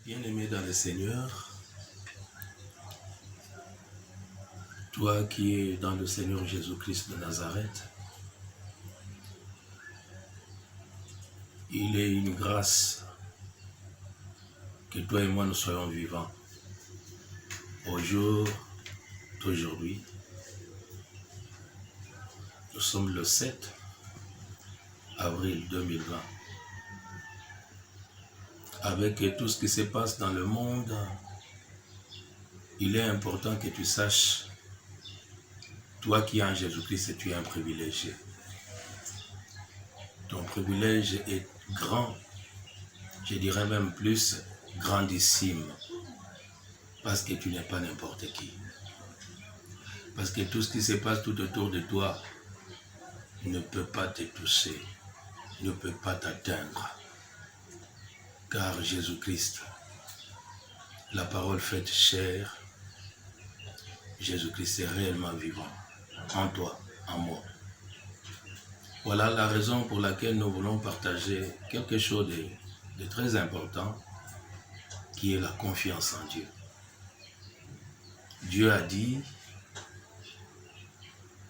Bien-aimé dans le Seigneur, toi qui es dans le Seigneur Jésus-Christ de Nazareth, il est une grâce que toi et moi nous soyons vivants au jour d'aujourd'hui. Nous sommes le 7 avril 2020. Avec tout ce qui se passe dans le monde, il est important que tu saches, toi qui es en Jésus-Christ, tu es un privilégié. Ton privilège est grand, je dirais même plus grandissime, parce que tu n'es pas n'importe qui. Parce que tout ce qui se passe tout autour de toi ne peut pas te toucher, ne peut pas t'atteindre. Car Jésus-Christ, la parole faite chair, Jésus-Christ est réellement vivant, en toi, en moi. Voilà la raison pour laquelle nous voulons partager quelque chose de très important, qui est la confiance en Dieu. Dieu a dit,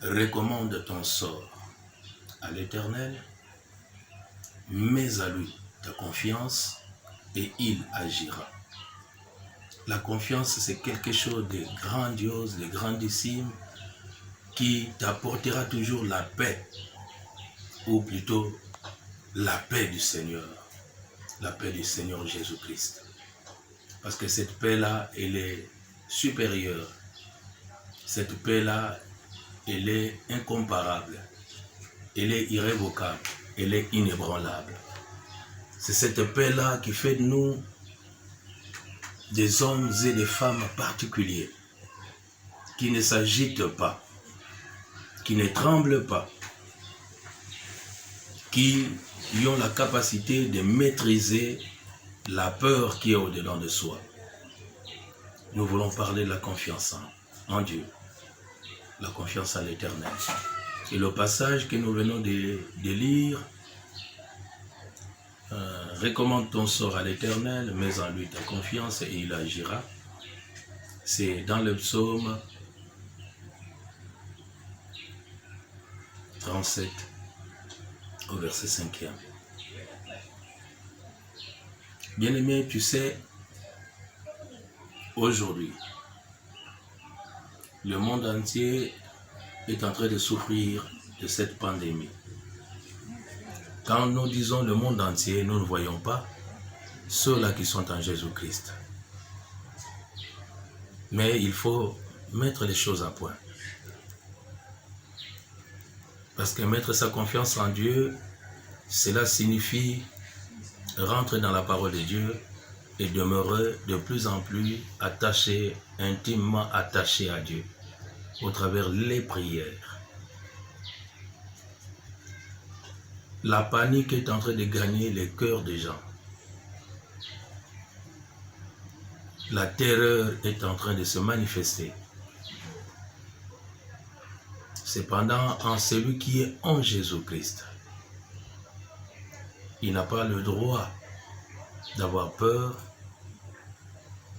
recommande ton sort à l'Éternel, mets à lui ta confiance et il agira. La confiance, c'est quelque chose de grandiose, de grandissime, qui t'apportera toujours la paix, ou plutôt la paix du Seigneur Jésus-Christ. Parce que cette paix-là, elle est supérieure. Cette paix-là, elle est incomparable. Elle est irrévocable. Elle est inébranlable. C'est cette paix-là qui fait de nous des hommes et des femmes particuliers, qui ne s'agitent pas, qui ne tremblent pas, qui ont la capacité de maîtriser la peur qui est au-dedans de soi. Nous voulons parler de la confiance en Dieu, la confiance en l'Éternel. Et le passage que nous venons de lire, recommande ton sort à l'Éternel, mets en lui ta confiance et il agira. C'est dans le psaume 37, au verset 5e. Bien-aimé, tu sais, aujourd'hui, le monde entier est en train de souffrir de cette pandémie. Quand nous disons le monde entier, nous ne voyons pas ceux-là qui sont en Jésus-Christ. Mais il faut mettre les choses à point. Parce que mettre sa confiance en Dieu, cela signifie rentrer dans la parole de Dieu et demeurer de plus en plus attaché, intimement attaché à Dieu, au travers les prières. La panique est en train de gagner les cœurs des gens. La terreur est en train de se manifester. Cependant, en celui qui est en Jésus-Christ, il n'a pas le droit d'avoir peur,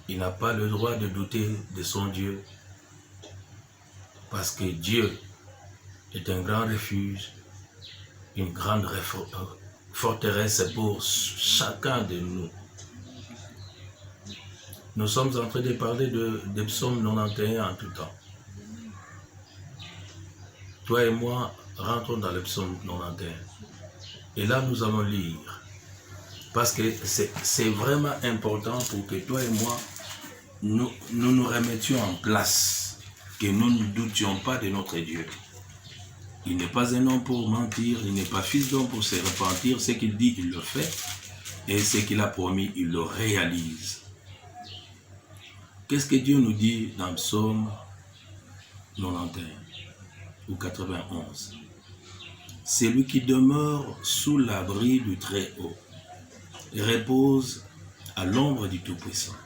il n'a pas le droit de douter de son Dieu, parce que Dieu est un grand refuge, une grande forteresse pour chacun de nous. Nous sommes en train de parler de psaume 91 en tout temps. Toi et moi, rentrons dans le psaume 91. Et là, nous allons lire. Parce que c'est vraiment important pour que toi et moi, nous remettions en place, que nous ne doutions pas de notre Dieu. Il n'est pas un homme pour mentir, il n'est pas fils d'homme pour se repentir. Ce qu'il dit, il le fait. Et ce qu'il a promis, il le réalise. Qu'est-ce que Dieu nous dit dans Psaume 91 ou 91? C'est lui qui demeure sous l'abri du Très-Haut et repose à l'ombre du Tout-Puissant.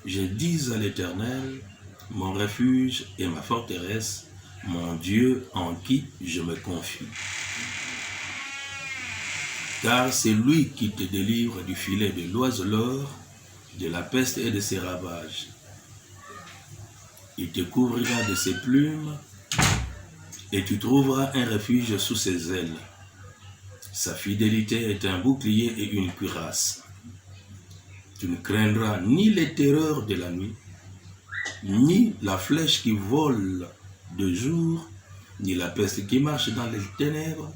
Je dis à l'Éternel, mon refuge et ma forteresse, mon Dieu en qui je me confie. Car c'est lui qui te délivre du filet de l'oiseleur, de la peste et de ses ravages. Il te couvrira de ses plumes et tu trouveras un refuge sous ses ailes. Sa fidélité est un bouclier et une cuirasse. Tu ne craindras ni les terreurs de la nuit, ni la flèche qui vole de jour, ni la peste qui marche dans les ténèbres,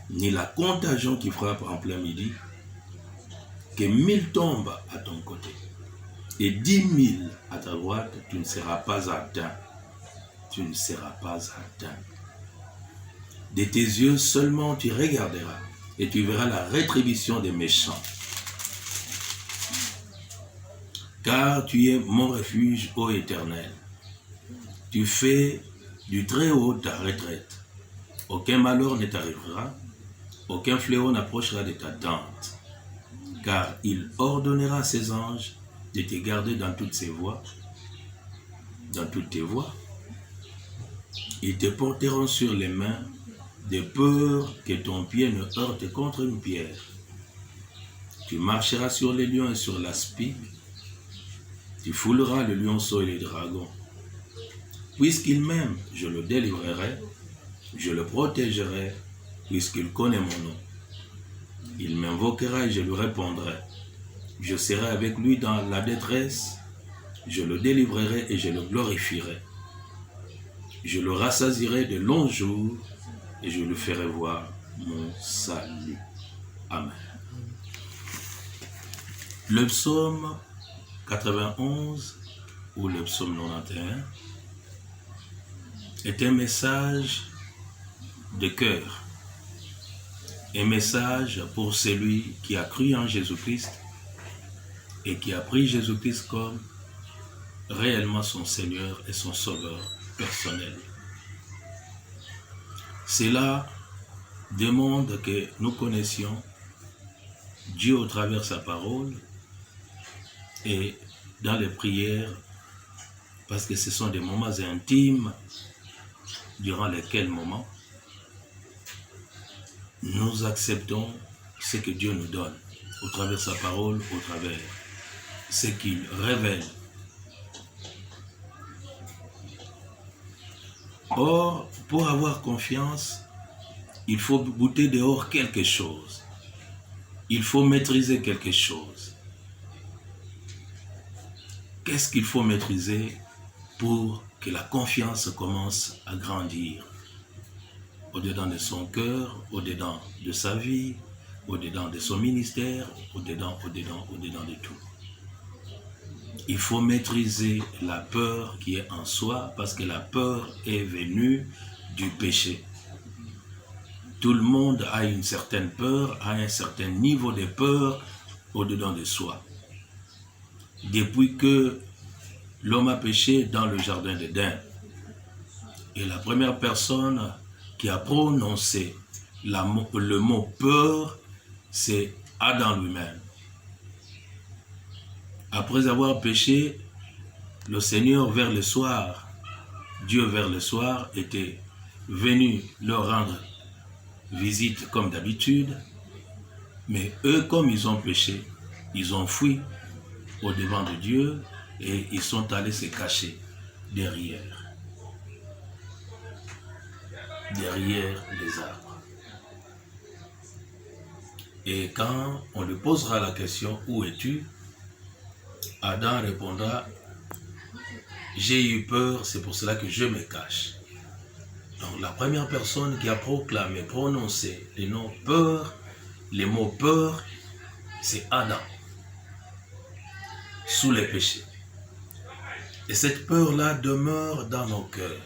ni la contagion qui frappe en plein midi. Que 1000 tombent à ton côté et 10 000 à ta droite, tu ne seras pas atteint. Tu ne seras pas atteint. De tes yeux seulement tu regarderas et tu verras la rétribution des méchants. Car tu es mon refuge, ô Éternel. Tu fais du Très-Haut ta retraite. Aucun malheur ne t'arrivera, aucun fléau n'approchera de ta tente. Car il ordonnera à ses anges de te garder dans toutes ses voies, dans toutes tes voies. Ils te porteront sur les mains, de peur que ton pied ne heurte contre une pierre. Tu marcheras sur les lions et sur l'aspic. Tu fouleras le lionceau et les dragons. Puisqu'il m'aime, je le délivrerai, je le protégerai, puisqu'il connaît mon nom. Il m'invoquera et je lui répondrai. Je serai avec lui dans la détresse, je le délivrerai et je le glorifierai. Je le rassasierai de longs jours et je lui ferai voir mon salut. Amen. Le psaume 91 ou le psaume 91 est un message de cœur, un message pour celui qui a cru en Jésus-Christ et qui a pris Jésus-Christ comme réellement son Seigneur et son Sauveur personnel. Cela demande que nous connaissions Dieu au travers de sa parole et dans les prières, parce que ce sont des moments intimes durant lesquels moments nous acceptons ce que Dieu nous donne au travers de sa parole, au travers de ce qu'il révèle. Or, pour avoir confiance, il faut goûter dehors quelque chose. Il faut maîtriser quelque chose. Qu'est-ce qu'il faut maîtriser pour que la confiance commence à grandir au-dedans de son cœur, au-dedans de sa vie, au-dedans de son ministère, au-dedans de tout. Il faut maîtriser la peur qui est en soi, parce que la peur est venue du péché. Tout le monde a une certaine peur, a un certain niveau de peur au-dedans de soi. Depuis que l'homme a péché dans le jardin d'Éden, et la première personne qui a prononcé le mot peur, c'est Adam lui-même. Après avoir péché, le Seigneur vers le soir, Dieu vers le soir, était venu leur rendre visite comme d'habitude, mais eux, comme ils ont péché, ils ont fui au-devant de Dieu et ils sont allés se cacher derrière les arbres. Et quand on lui posera la question « Où es-tu ?» Adam répondra « J'ai eu peur, c'est pour cela que je me cache. » Donc la première personne qui a proclamé, prononcé les mots peur, c'est Adam, sous les péchés. Et cette peur-là demeure dans nos cœurs.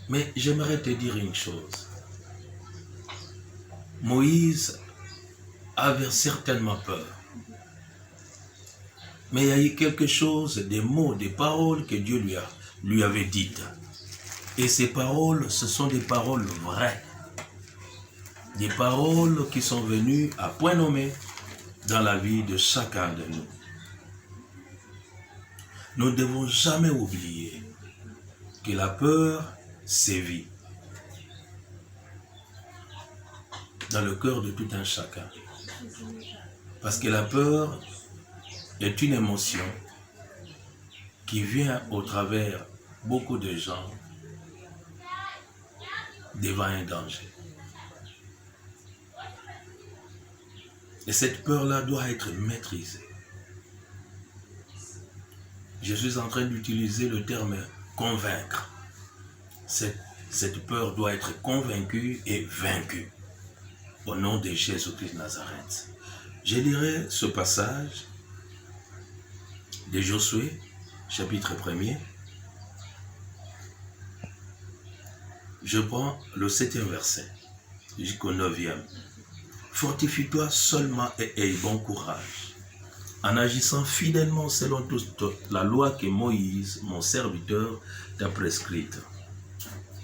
Mais j'aimerais te dire une chose. Moïse avait certainement peur. Mais il y a eu quelque chose, des mots, des paroles que Dieu lui avait dites. Et ces paroles, ce sont des paroles vraies. Des paroles qui sont venues à point nommé dans la vie de chacun de nous. Nous ne devons jamais oublier que la peur sévit. dans le cœur de tout un chacun. Parce que la peur est une émotion qui vient au travers beaucoup de gens devant un danger. Et cette peur-là doit être maîtrisée. Je suis en train d'utiliser le terme convaincre. Cette peur doit être convaincue et vaincue. Au nom de Jésus-Christ de Nazareth. Je lirai ce passage de Josué, chapitre 1er. Je prends le 7e verset jusqu'au 9e. Fortifie-toi seulement et aie bon courage, en agissant fidèlement selon toute la loi que Moïse, mon serviteur, t'a prescrite.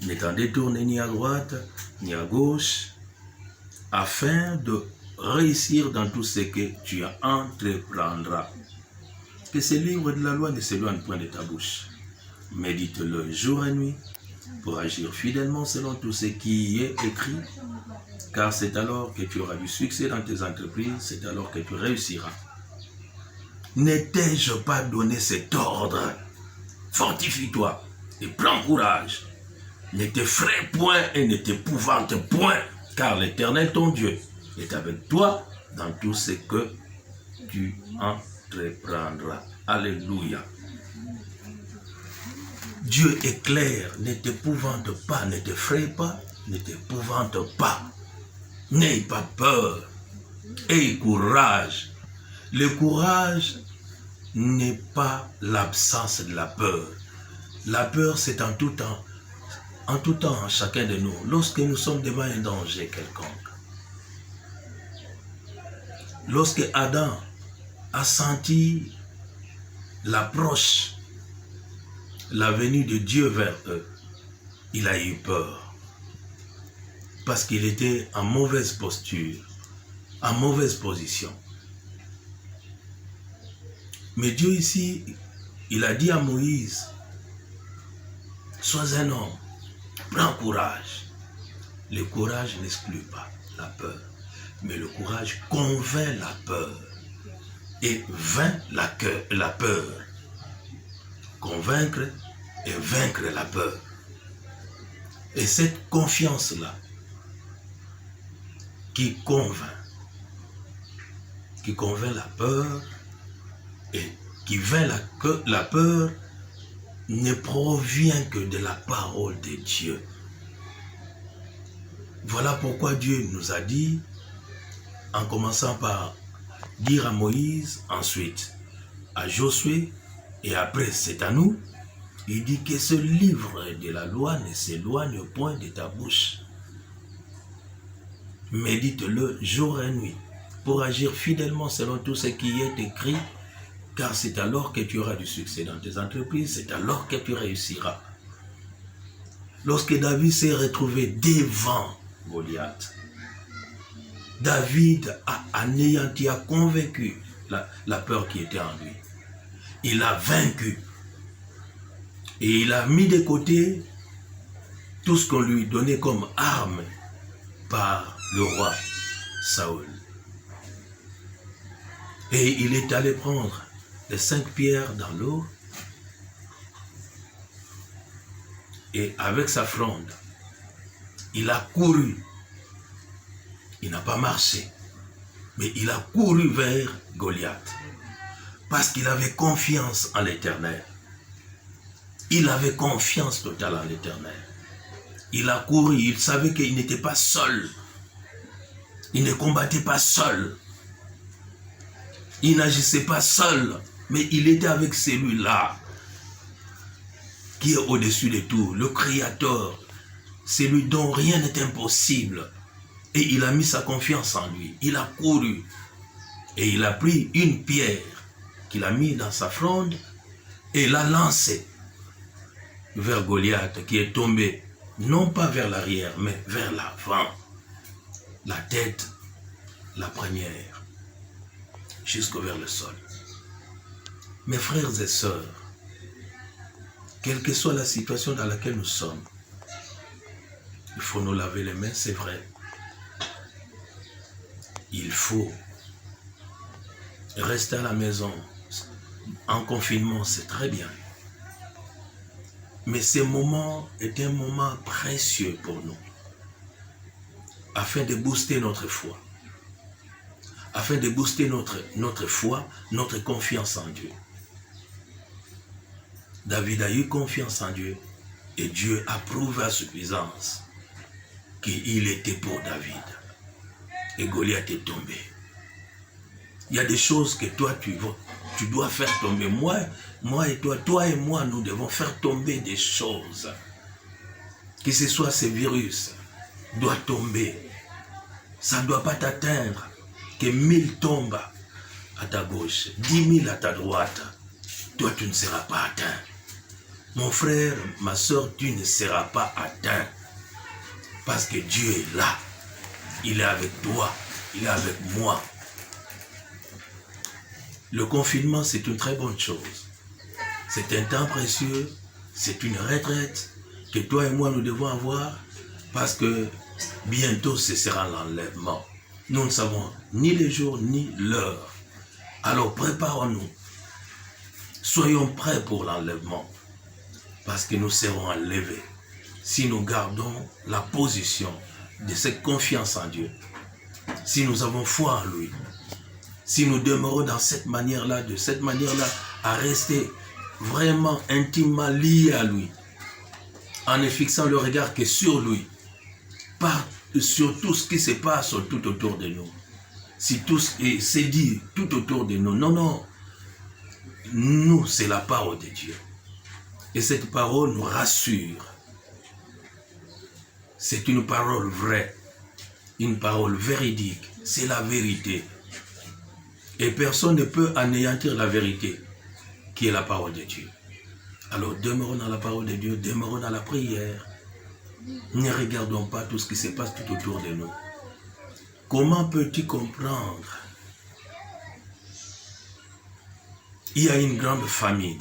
Ne t'en détourne ni à droite, ni à gauche, afin de réussir dans tout ce que tu entreprendras. Que ce livre de la loi ne s'éloigne point de ta bouche. Médite-le jour et nuit pour agir fidèlement selon tout ce qui y est écrit, car c'est alors que tu auras du succès dans tes entreprises, c'est alors que tu réussiras. Ne t'ai-je pas donné cet ordre? Fortifie-toi et prends courage. Ne t'effraie point et ne t'épouvante point, car l'Éternel, ton Dieu, est avec toi dans tout ce que tu entreprendras. Alléluia. Dieu est clair, ne t'épouvante pas, ne t'effraie pas, ne t'épouvante pas. N'aie pas peur, aie courage. Le courage n'est pas l'absence de la peur. La peur, c'est en tout temps, en chacun de nous, lorsque nous sommes devant un danger quelconque. Lorsque Adam a senti l'approche, la venue de Dieu vers eux, il a eu peur. Parce qu'il était en mauvaise posture, en mauvaise position. Mais Dieu ici, il a dit à Moïse, sois un homme, prends courage. Le courage n'exclut pas la peur, mais le courage convainc la peur et vainc la peur. Convaincre et vaincre la peur. Et cette confiance-là, qui convainc la peur et qui vainc la peur, ne provient que de la parole de Dieu. Voilà pourquoi Dieu nous a dit, en commençant par dire à Moïse, ensuite à Josué, et après c'est à nous, il dit que ce livre de la loi ne s'éloigne point de ta bouche. Médite-le jour et nuit, pour agir fidèlement selon tout ce qui est écrit, car c'est alors que tu auras du succès dans tes entreprises, c'est alors que tu réussiras. Lorsque David s'est retrouvé devant Goliath, David a anéanti, a convaincu la peur qui était en lui. Il a vaincu. Et il a mis de côté tout ce qu'on lui donnait comme arme par le roi Saül. Et il est allé prendre les 5 pierres dans l'eau et avec sa fronde, il a couru. Il n'a pas marché, mais il a couru vers Goliath parce qu'il avait confiance en l'Éternel. Il avait confiance totale en l'Éternel. Il a couru, il savait qu'il n'était pas seul. Il ne combattait pas seul. Il n'agissait pas seul, mais il était avec celui-là qui est au-dessus de tout, le Créateur, celui dont rien n'est impossible. Et il a mis sa confiance en lui. Il a couru et il a pris une pierre qu'il a mis dans sa fronde et l'a lancée vers Goliath qui est tombé, non pas vers l'arrière, mais vers l'avant. La tête, la première, jusqu'au vers le sol. Mes frères et sœurs, quelle que soit la situation dans laquelle nous sommes, il faut nous laver les mains, c'est vrai. il faut rester à la maison. En confinement, c'est très bien. Mais ce moment est un moment précieux pour nous, afin de booster notre foi, afin de booster notre foi, notre confiance en Dieu. David a eu confiance en Dieu et Dieu a prouvé à suffisance qu'il était pour David. Et Goliath est tombé. Il y a des choses que toi tu dois faire tomber. Moi et toi et moi, nous devons faire tomber des choses. Que ce soit ces virus, doit tomber. Ça ne doit pas t'atteindre. Que 1000 tombent à ta gauche, 10 000 à ta droite. Toi, tu ne seras pas atteint. Mon frère, ma soeur, tu ne seras pas atteint. Parce que Dieu est là. Il est avec toi. Il est avec moi. Le confinement, c'est une très bonne chose. C'est un temps précieux. C'est une retraite que toi et moi, nous devons avoir. Parce que bientôt, ce sera l'enlèvement. Nous ne savons ni le jour, ni l'heure. Alors, préparons-nous. Soyons prêts pour l'enlèvement. Parce que nous serons enlevés. Si nous gardons la position de cette confiance en Dieu. Si nous avons foi en lui. Si nous demeurons dans cette manière-là, de cette manière-là, à rester vraiment intimement liés à lui. En ne fixant le regard que sur lui. Pas sur tout ce qui se passe tout autour de nous. Si tout c'est dit tout autour de nous. Non, non. Nous, c'est la parole de Dieu. Et cette parole nous rassure. C'est une parole vraie. Une parole véridique. C'est la vérité. Et personne ne peut anéantir la vérité, qui est la parole de Dieu. Alors demeurons dans la parole de Dieu, demeurons dans la prière. Ne regardons pas tout ce qui se passe tout autour de nous. Comment peux-tu comprendre? Il y a une grande famine.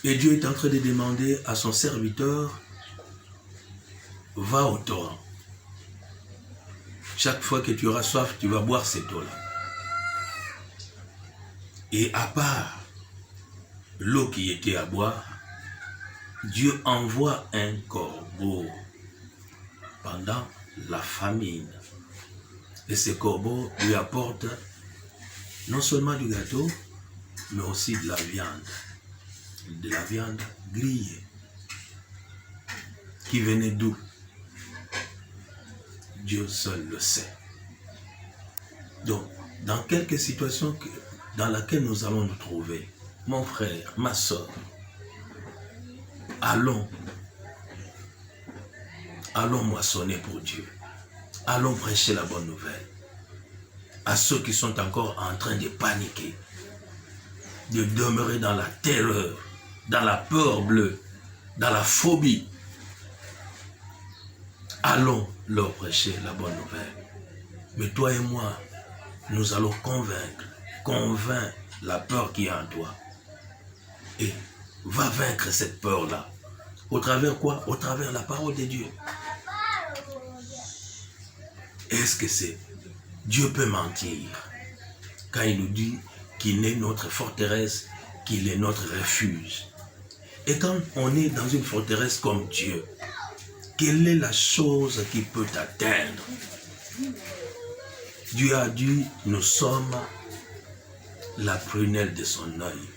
Et Dieu est en train de demander à son serviteur, va au torrent. Chaque fois que tu auras soif, tu vas boire cette eau-là. Et à part l'eau qui était à boire, Dieu envoie un corbeau pendant la famine. Et ce corbeau lui apporte non seulement du gâteau, mais aussi de la viande. De la viande grillée. Qui venait d'où? Dieu seul le sait. Donc, dans quelque situation dans laquelle nous allons nous trouver, mon frère, ma soeur, allons moissonner pour Dieu. Allons prêcher la bonne nouvelle à ceux qui sont encore en train de paniquer, de demeurer dans la terreur, dans la peur bleue, dans la phobie. Allons leur prêcher la bonne nouvelle. Mais toi et moi, nous allons convaincre la peur qui est en toi. Et va vaincre cette peur-là. Au travers quoi? Au travers la parole de Dieu. Est-ce que c'est Dieu peut mentir quand il nous dit qu'il est notre forteresse, qu'il est notre refuge? Et quand on est dans une forteresse comme Dieu, quelle est la chose qui peut t'atteindre? Dieu a dit, nous sommes la prunelle de son œil.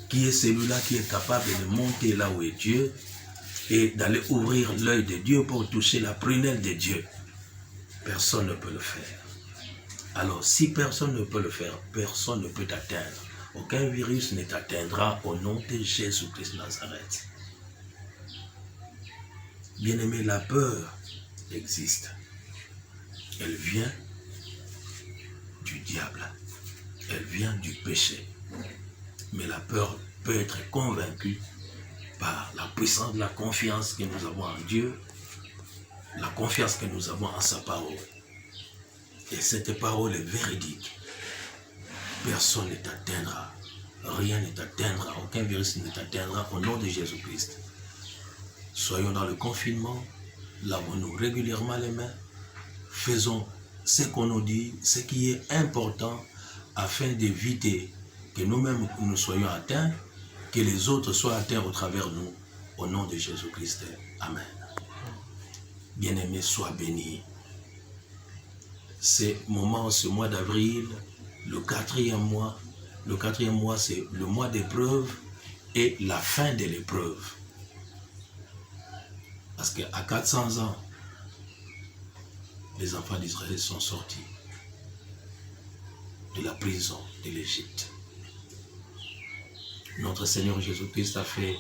Qui est celui-là qui est capable de monter là où est Dieu et d'aller ouvrir l'œil de Dieu pour toucher la prunelle de Dieu? Personne ne peut le faire. Alors, si personne ne peut le faire, personne ne peut t'atteindre. Aucun virus ne t'atteindra au nom de Jésus-Christ de Nazareth. Bien-aimé, la peur existe. Elle vient du diable. Elle vient du péché. Mais la peur peut être convaincue par la puissance de la confiance que nous avons en Dieu, la confiance que nous avons en sa parole. Et cette parole est véridique. Personne ne t'atteindra. Rien ne t'atteindra. Aucun virus ne t'atteindra au nom de Jésus-Christ. Soyons dans le confinement. lavons-nous régulièrement les mains, faisons ce qu'on nous dit, ce qui est important afin d'éviter que nous-mêmes nous soyons atteints, que les autres soient atteints au travers de nous, au nom de Jésus-Christ. Amen. Bien-aimés, sois bénis. Ce mois d'avril, le quatrième mois, c'est le mois d'épreuve et la fin de l'épreuve. Parce qu'à 400 ans, les enfants d'Israël sont sortis de la prison de l'Égypte. Notre Seigneur Jésus-Christ a fait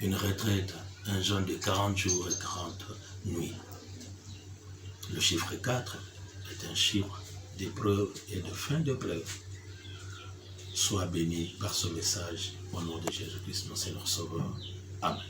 une retraite, un jeûne de 40 jours et 40 nuits. Le chiffre 4 est un chiffre d'épreuve et de fin d'épreuve. Sois béni par ce message au nom de Jésus-Christ, notre Seigneur Sauveur. Amen.